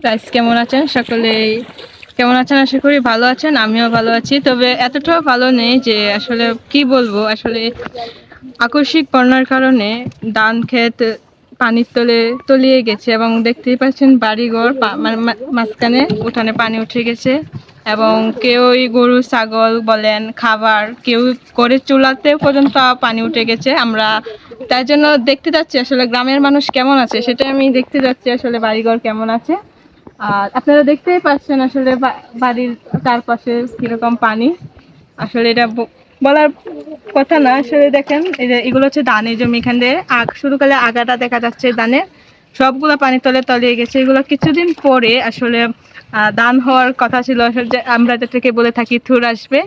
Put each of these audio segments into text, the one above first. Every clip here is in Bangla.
গাইস, কেমন আছেন সকলেই? কেমন আছেন? আশা করি ভালো আছেন। আমিও ভালো আছি, তবে এতটাও ভালো নেই যে আসলে কি বলবো। আসলে আকস্মিক বন্যার কারণে ধান ক্ষেত পানির তলে তলিয়ে গেছে এবং দেখতেই পাচ্ছেন বাড়িঘর মানে মাঝখানে উঠানে পানি উঠে গেছে এবং কেউই গরু ছাগল বলেন খাবার কেউ করে চুলাতে পর্যন্ত পানি উঠে গেছে। আমরা তাই জন্য দেখতে যাচ্ছি আসলে গ্রামের মানুষ কেমন আছে, সেটা আমি দেখতে যাচ্ছি আসলে বাড়িঘর কেমন আছে। আর আপনারা দেখতেই পাচ্ছেন আসলে বাড়ির চারপাশে কিরকম পানি। আসলে এটা বলার কথা না। আসলে দেখেন এই যে এগুলো হচ্ছে ধানের জমি, এখান দিয়ে শুরু করলে আগাটা দেখা যাচ্ছে ধানের, সবগুলো পানি তলে তলিয়ে গেছে। এগুলো কিছুদিন পরে আসলে ধান হওয়ার কথা ছিল, আসলে যে আমরা যেটাকে বলে থাকি থুর আসবে,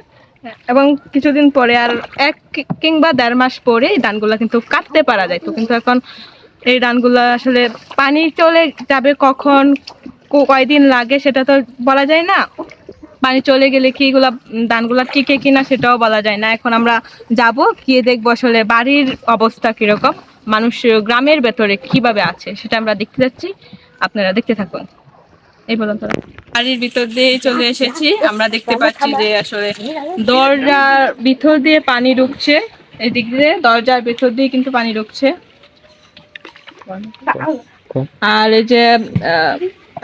এবং কিছুদিন পরে আর 1 কিংবা 1.5 মাস পরে এই ধানগুলো কিন্তু কাটতে পারা যায়। তো কিন্তু এখন এই ধানগুলো আসলে পানি চলে যাবে কখন, কয়দিন লাগে সেটা তো বলা যায় না। পানি চলে গেলে কি এগুলা ধানগুলা টিকে কিনা সেটাও বলা যায় না। এখন আমরা যাব, গিয়ে দেখবো আসলে বাড়ির অবস্থা কিরকম, মানুষ গ্রামের ভেতরে কিভাবে আছে সেটা আমরা দেখতে যাচ্ছি। আপনারা দেখতে থাকুন। এই বলুন তো। বাড়ির ভিতর দিয়ে চলে এসেছি। আমরা দেখতে পাচ্ছি যে আসলে দরজার ভিতর দিয়ে পানি ঢুকছে। এদিক দিয়ে দরজার ভিতর দিয়ে কিন্তু পানি ঢুকছে। আর এই যে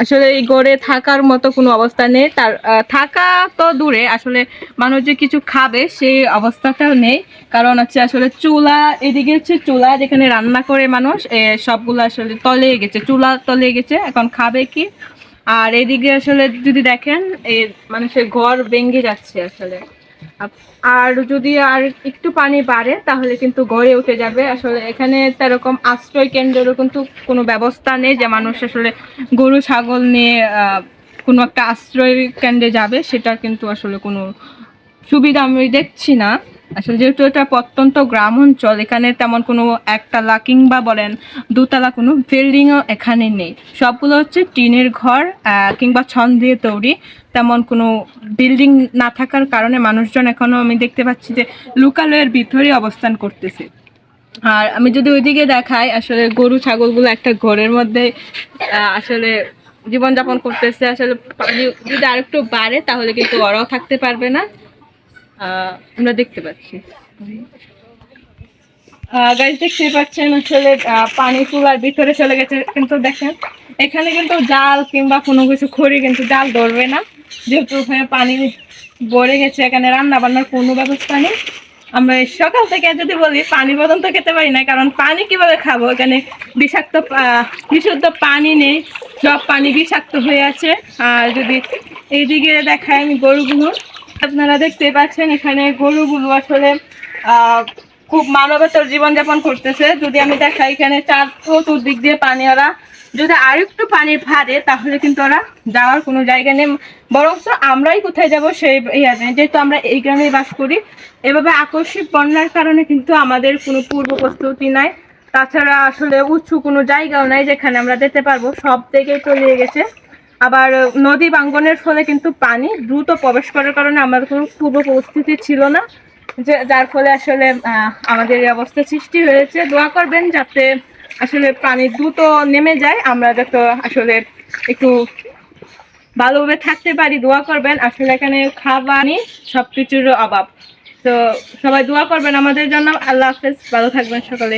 আসলে এই গড়ে থাকার মতো কোনো অবস্থা নেই। তার থাকা তো দূরে, আসলে মানুষ যে কিছু খাবে সেই অবস্থাটাও নেই। কারণ হচ্ছে আসলে চুলা, এদিকে হচ্ছে চুলা যেখানে রান্না করে মানুষ, সবগুলো আসলে তলিয়ে গেছে, চুলা তলিয়ে গেছে, এখন খাবে কি। আর এদিকে আসলে যদি দেখেন এই মানুষের ঘর ভেঙে যাচ্ছে আসলে। আর যদি আর একটু পানি বাড়ে তাহলে কিন্তু গড়ে উঠে যাবে। আসলে এখানে তেরকম আশ্রয় কেন্দ্রেরও কিন্তু কোনো ব্যবস্থা নেই যে মানুষ আসলে গরু ছাগল নিয়ে কোনো একটা আশ্রয় কেন্দ্রে যাবে, সেটা কিন্তু আসলে কোনো সুবিধা আমি দেখছি না। আসলে যেহেতু এটা প্রত্যন্ত গ্রাম অঞ্চল, এখানে তেমন কোনো একতলা কিংবা বলেন দোতলা কোনো বিল্ডিংও এখানে নেই। সবগুলো হচ্ছে টিনের ঘর কিংবা ছন দিয়ে তৈরি। তেমন কোনো বিল্ডিং না থাকার কারণে মানুষজন এখনো আমি দেখতে পাচ্ছি যে লোকালয়ের ভিতরে অবস্থান করতেছে। আর আমি যদি ওইদিকে দেখাই, আসলে গরু ছাগলগুলো একটা ঘরের মধ্যে আসলে জীবনযাপন করতেছে। আসলে পানি যদি আরেকটু বাড়ে তাহলে কিন্তু ওরাও থাকতে পারবে না। আমরা দেখতে পাচ্ছি গাইজ, দেখতেই পাচ্ছেন আসলে পানি চুলার ভিতরে চলে গেছে। কিন্তু দেখেন এখানে কিন্তু জাল কিংবা কোনো কিছু খড়ি কিন্তু জাল ধরবে না, যেহেতু ওখানে পানি ভরে গেছে। এখানে রান্না বান্নার কোনো ব্যবস্থা নেই। আমরা সকাল থেকে যদি বলি পানি পর্যন্ত খেতে পারি না, কারণ পানি কিভাবে খাবো, এখানে বিষাক্ত বিশুদ্ধ পানি নেই, সব পানি বিষাক্ত হয়ে আছে। আর যদি এইদিকে দেখায় আমি গরুগুলো, আপনারা দেখতে পাচ্ছেন এখানে গরুগুলো আসলে খুব মানবেতর জীবনযাপন করতেছে। যদি আমি দেখাই এখানে চতুর্দিক দিয়ে পানি, ওরা যদি আরেকটু পানি ভারে তাহলে কিন্তু ওরা যাওয়ার কোনো জায়গা নেই, বরং আমরাই কোথায় যাব সেই যেহেতু আমরা এই গ্রামে বাস করি। এভাবে আকস্মিক বন্যার কারণে কিন্তু আমাদের কোনো পূর্ব প্রস্তুতি নাই। তাছাড়া আসলে উঁচু কোনো জায়গাও নাই যেখানে আমরা যেতে পারবো, সব দিকেই তলিয়ে গেছে। আবার নদী ভাঙ্গনের ফলে কিন্তু পানি দ্রুত প্রবেশ করার কারণে আমাদের কোনো পূর্ব পরিস্থিতি ছিল না, যার ফলে আসলে আমাদের এই অবস্থা সৃষ্টি হয়েছে। দোয়া করবেন যাতে আসলে পানি দ্রুত নেমে যায়, আমরা যাতে আসলে একটু ভালোভাবে থাকতে পারি। দোয়া করবেন। আসলে এখানে খাবার সবকিছুর অভাব। তো সবাই দোয়া করবেন আমাদের জন্য। আল্লাহ হাফেজ, ভালো থাকবেন সকলে।